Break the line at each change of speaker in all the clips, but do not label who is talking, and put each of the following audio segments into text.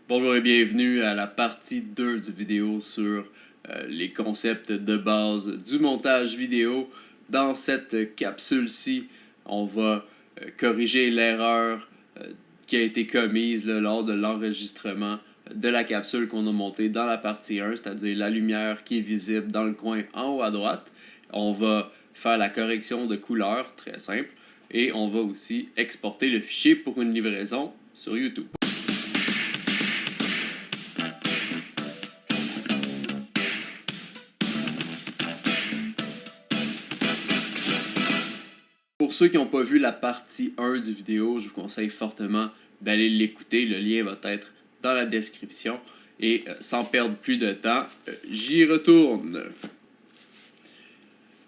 Bonjour et bienvenue à la partie 2 du vidéo sur les concepts de base du montage vidéo. Dans cette capsule-ci, on va corriger l'erreur qui a été commise lors de l'enregistrement de la capsule qu'on a montée dans la partie 1, c'est-à-dire la lumière qui est visible dans le coin en haut à droite. On va faire la correction de couleur, très simple, et on va aussi exporter le fichier pour une livraison sur YouTube. Pour ceux qui n'ont pas vu la partie 1 du vidéo, je vous conseille fortement d'aller l'écouter. Le lien va être dans la description. Et sans perdre plus de temps, j'y retourne.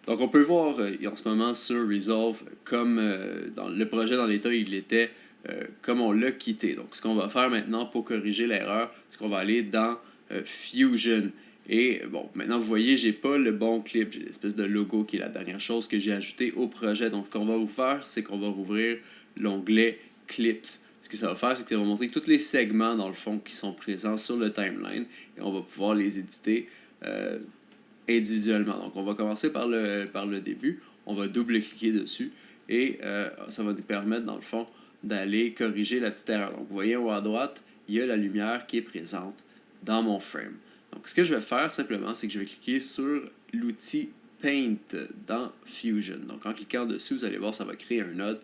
Donc on peut voir en ce moment sur Resolve comme dans le projet dans l'état il était comme on l'a quitté. Donc ce qu'on va faire maintenant pour corriger l'erreur, c'est qu'on va aller dans Fusion. Et bon, maintenant vous voyez, j'ai pas le bon clip, j'ai l'espèce de logo qui est la dernière chose que j'ai ajouté au projet. Donc ce qu'on va vous faire, c'est qu'on va rouvrir l'onglet Clips. Ce que ça va faire, c'est que ça va montrer tous les segments dans le fond qui sont présents sur le timeline et on va pouvoir les éditer individuellement. Donc on va commencer par le début, on va double-cliquer dessus et ça va nous permettre dans le fond d'aller corriger la petite erreur. Donc vous voyez en haut à droite, il y a la lumière qui est présente dans mon frame. Donc ce que je vais faire simplement, c'est que je vais cliquer sur l'outil Paint dans Fusion. Donc en cliquant dessus, vous allez voir, ça va créer un node.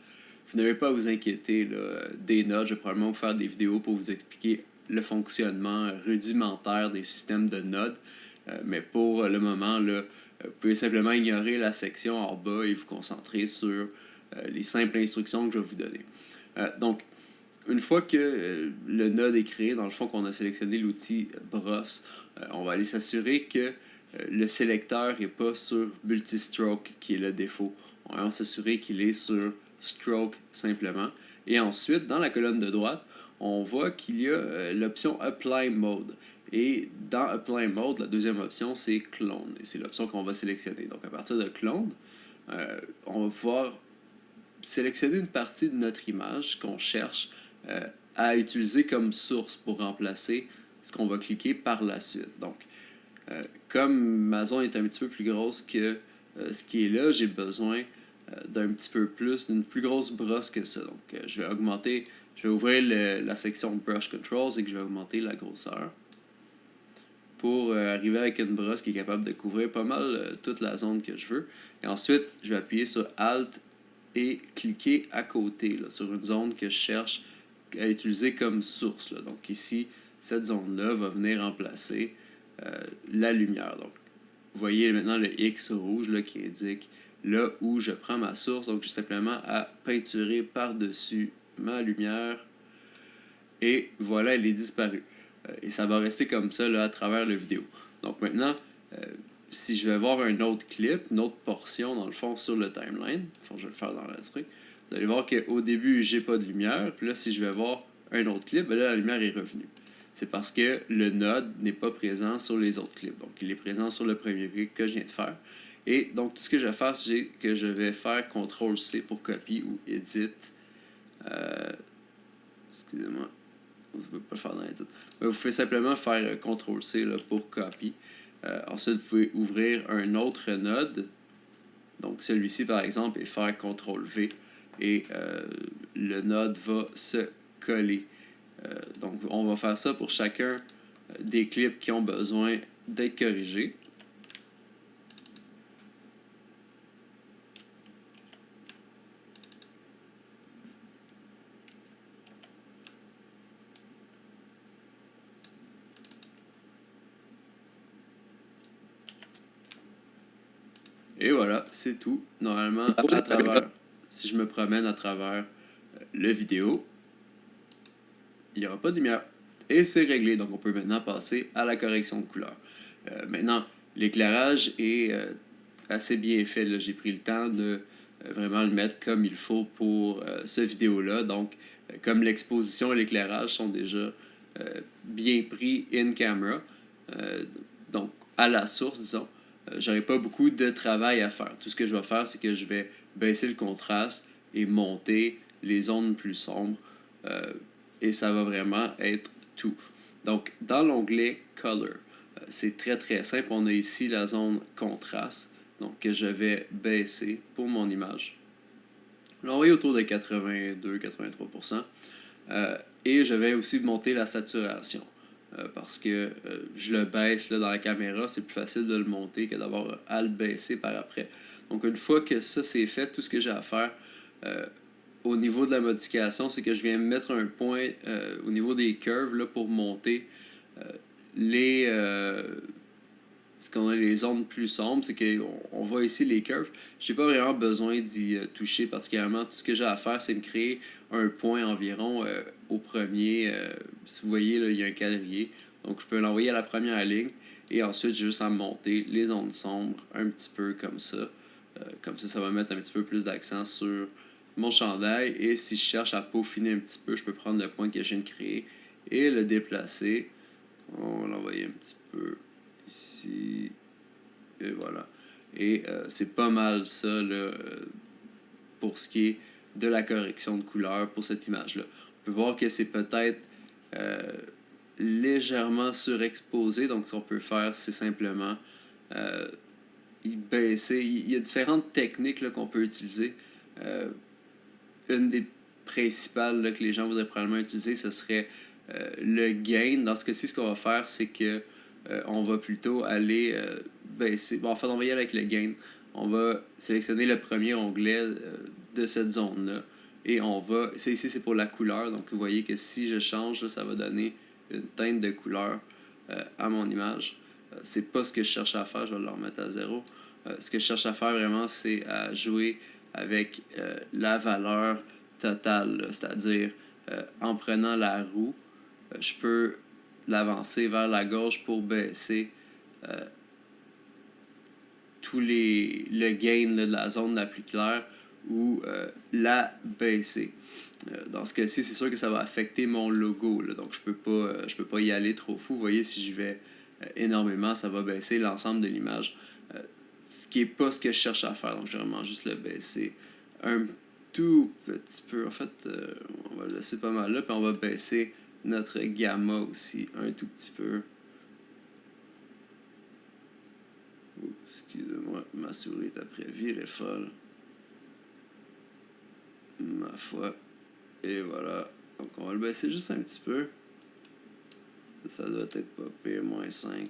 Vous n'avez pas à vous inquiéter là, des nodes. Je vais probablement vous faire des vidéos pour vous expliquer le fonctionnement rudimentaire des systèmes de nodes. Mais pour le moment, là, vous pouvez simplement ignorer la section en bas et vous concentrer sur les simples instructions que je vais vous donner. Donc, une fois que le node est créé, dans le fond qu'on a sélectionné l'outil brosse, on va aller s'assurer que le sélecteur n'est pas sur multistroke, qui est le défaut. On va s'assurer qu'il est sur stroke simplement. Et ensuite, dans la colonne de droite, on voit qu'il y a l'option Apply Mode. Et dans Apply Mode, la deuxième option, c'est Clone. Et c'est l'option qu'on va sélectionner. Donc, à partir de Clone, on va pouvoir sélectionner une partie de notre image qu'on cherche à utiliser comme source pour remplacer ce qu'on va cliquer par la suite. Donc, comme ma zone est un petit peu plus grosse que ce qui est là, j'ai besoin d'un petit peu plus, d'une plus grosse brosse que ça. Donc, je vais augmenter, je vais ouvrir la section Brush Controls et que je vais augmenter la grosseur pour arriver avec une brosse qui est capable de couvrir pas mal toute la zone que je veux. Et ensuite, je vais appuyer sur Alt et cliquer à côté là, sur une zone que je cherche à utiliser comme source. Là. Donc ici, cette zone-là va venir remplacer la lumière. Donc, vous voyez maintenant le X rouge là, qui indique là où je prends ma source. Donc, j'ai simplement à peinturer par-dessus ma lumière. Et voilà, elle est disparue. Et ça va rester comme ça là, à travers la vidéo. Donc maintenant, si je vais voir un autre clip, une autre portion dans le fond sur le timeline, je vais le faire dans le truc, vous allez voir qu'au début, j'ai pas de lumière. Puis là, si je vais voir un autre clip, ben là, la lumière est revenue. C'est parce que le node n'est pas présent sur les autres clips. Donc, il est présent sur le premier clip que je viens de faire. Et donc, tout ce que je vais faire, c'est que je vais faire CTRL-C pour copie ou edit. Excusez-moi. Vous ne pouvez pas le faire dans Edit. Vous pouvez simplement faire CTRL-C pour copy. Ensuite, vous pouvez ouvrir un autre node. Donc, celui-ci, par exemple, et faire CTRL-V. Et le node va se coller. Donc, on va faire ça pour chacun des clips qui ont besoin d'être corrigés. Et voilà, c'est tout. Normalement, à travers, si je me promène à travers le vidéo, il n'y aura pas de lumière. Et c'est réglé. Donc, on peut maintenant passer à la correction de couleur. Maintenant, l'éclairage est assez bien fait. J'ai pris le temps de vraiment le mettre comme il faut pour ce vidéo-là. Donc, comme l'exposition et l'éclairage sont déjà bien pris in camera, donc à la source, disons, j'aurai pas beaucoup de travail à faire. Tout ce que je vais faire, c'est que je vais baisser le contraste et monter les zones plus sombres. Et ça va vraiment être tout. Donc, dans l'onglet Color, c'est très très simple. On a ici la zone contraste, donc que je vais baisser pour mon image. L'envoyer autour de 82-83%. Et je vais aussi monter la saturation. Parce que je le baisse là, dans la caméra, c'est plus facile de le monter que d'avoir à le baisser par après. Donc une fois que ça c'est fait, tout ce que j'ai à faire au niveau de la modification, c'est que je viens mettre un point au niveau des curves là, pour monter les ce qu'on a les zones plus sombres, c'est qu'on voit ici les curves. Je n'ai pas vraiment besoin d'y toucher particulièrement. Tout ce que j'ai à faire, c'est me créer un point environ au premier. Si vous voyez, là, il y a un calendrier. Donc, je peux l'envoyer à la première ligne. Et ensuite, j'ai juste à monter les zones sombres un petit peu comme ça. Comme ça va mettre un petit peu plus d'accent sur mon chandail. Et si je cherche à peaufiner un petit peu, je peux prendre le point que je viens de créer et le déplacer. On va l'envoyer un petit peu ici. Et voilà. Et c'est pas mal ça là, pour ce qui est de la correction de couleur pour cette image-là. On peut voir que c'est peut-être légèrement surexposé. Donc, ce qu'on peut faire, c'est simplement y baisser. Il y a différentes techniques là, qu'on peut utiliser. Une des principales là, que les gens voudraient probablement utiliser, ce serait le gain. Dans ce cas-ci, ce qu'on va faire, c'est que on va plutôt aller baisser. Bon, en fait, on va y aller avec le gain. On va sélectionner le premier onglet de cette zone-là. Et on va. Ici, c'est pour la couleur. Donc, vous voyez que si je change, là, ça va donner une teinte de couleur à mon image. C'est pas ce que je cherche à faire. Je vais le remettre à 0. Ce que je cherche à faire vraiment, c'est à jouer avec la valeur totale. C'est-à-dire, en prenant la roue, je peux l'avancer vers la gauche pour baisser le gain là, de la zone la plus claire ou la baisser. Dans ce cas-ci, c'est sûr que ça va affecter mon logo. Là, donc, je peux pas y aller trop fou. Vous voyez, si j'y vais énormément, ça va baisser l'ensemble de l'image. Ce qui n'est pas ce que je cherche à faire. Donc, je vais vraiment juste le baisser un tout petit peu. En fait, on va le laisser pas mal là. Puis, on va baisser notre gamma aussi un tout petit peu. Excusez-moi, ma souris est après virée folle. Ma foi. Et voilà. Donc on va le baisser juste un petit peu. Ça doit être popé, moins 5.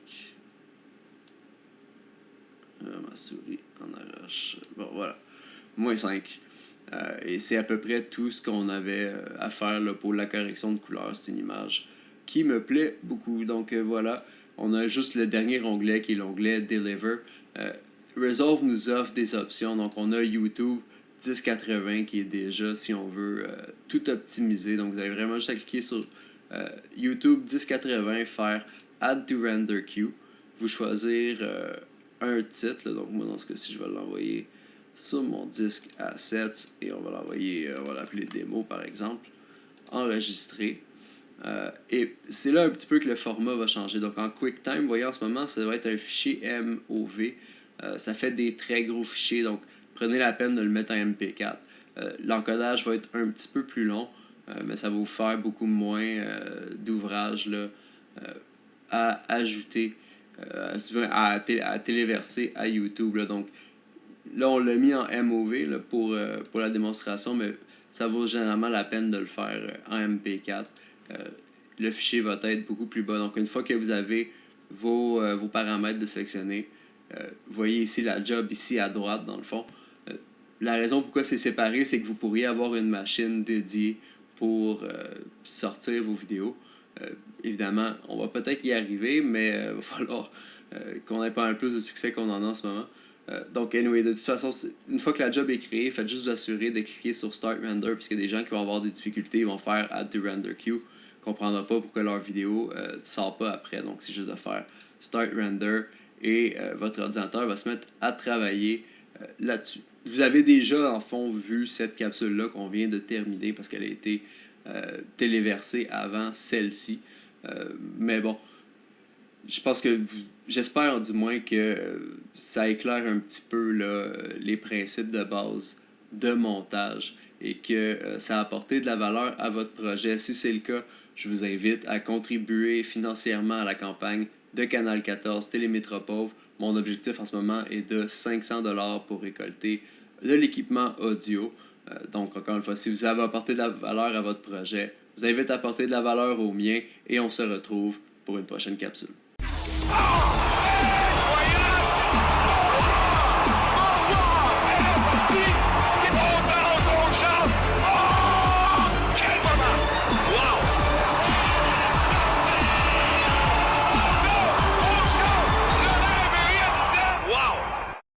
Ma souris en arrache. Bon, voilà. Moins 5. Et c'est à peu près tout ce qu'on avait à faire là, pour la correction de couleur. C'est une image qui me plaît beaucoup. Donc voilà. On a juste le dernier onglet qui est l'onglet Deliver. Resolve nous offre des options. Donc on a YouTube 1080 qui est déjà, si on veut, tout optimiser. Donc vous avez vraiment juste à cliquer sur YouTube 1080, faire Add to Render Queue. Vous choisir un titre. Là. Donc moi dans ce cas-ci, je vais l'envoyer sur mon disque Assets et on va l'envoyer, on va l'appeler démo par exemple. Enregistrer. Et c'est là un petit peu que le format va changer. Donc en QuickTime, vous voyez en ce moment, ça va être un fichier MOV. Ça fait des très gros fichiers, donc prenez la peine de le mettre en MP4. L'encodage va être un petit peu plus long, mais ça va vous faire beaucoup moins d'ouvrages à ajouter, à téléverser à YouTube. Là. Donc là, on l'a mis en MOV là, pour la démonstration, mais ça vaut généralement la peine de le faire en MP4. Le fichier va être beaucoup plus bas. Donc, une fois que vous avez vos paramètres de sélectionner, vous voyez ici la job ici à droite, dans le fond. La raison pourquoi c'est séparé, c'est que vous pourriez avoir une machine dédiée pour sortir vos vidéos. Évidemment, on va peut-être y arriver, mais il va falloir qu'on ait pas un plus de succès qu'on en a en ce moment. Donc, anyway, de toute façon, une fois que la job est créée, faites juste vous assurer de cliquer sur Start Render, puisque des gens qui vont avoir des difficultés, ils vont faire Add to Render Queue, ne comprendront pas pourquoi leur vidéo ne sort pas après. Donc, c'est juste de faire Start Render et votre ordinateur va se mettre à travailler là-dessus. Vous avez déjà, en fond, vu cette capsule-là qu'on vient de terminer parce qu'elle a été téléversée avant celle-ci. Mais bon, je pense que j'espère du moins que ça éclaire un petit peu là, les principes de base de montage et que ça a apporté de la valeur à votre projet. Si c'est le cas, je vous invite à contribuer financièrement à la campagne de Canal 14 Télémétropole. Mon objectif en ce moment est de 500$ pour récolter de l'équipement audio. Donc, encore une fois, si vous avez apporté de la valeur à votre projet, je vous invite à apporter de la valeur au mien et on se retrouve pour une prochaine capsule.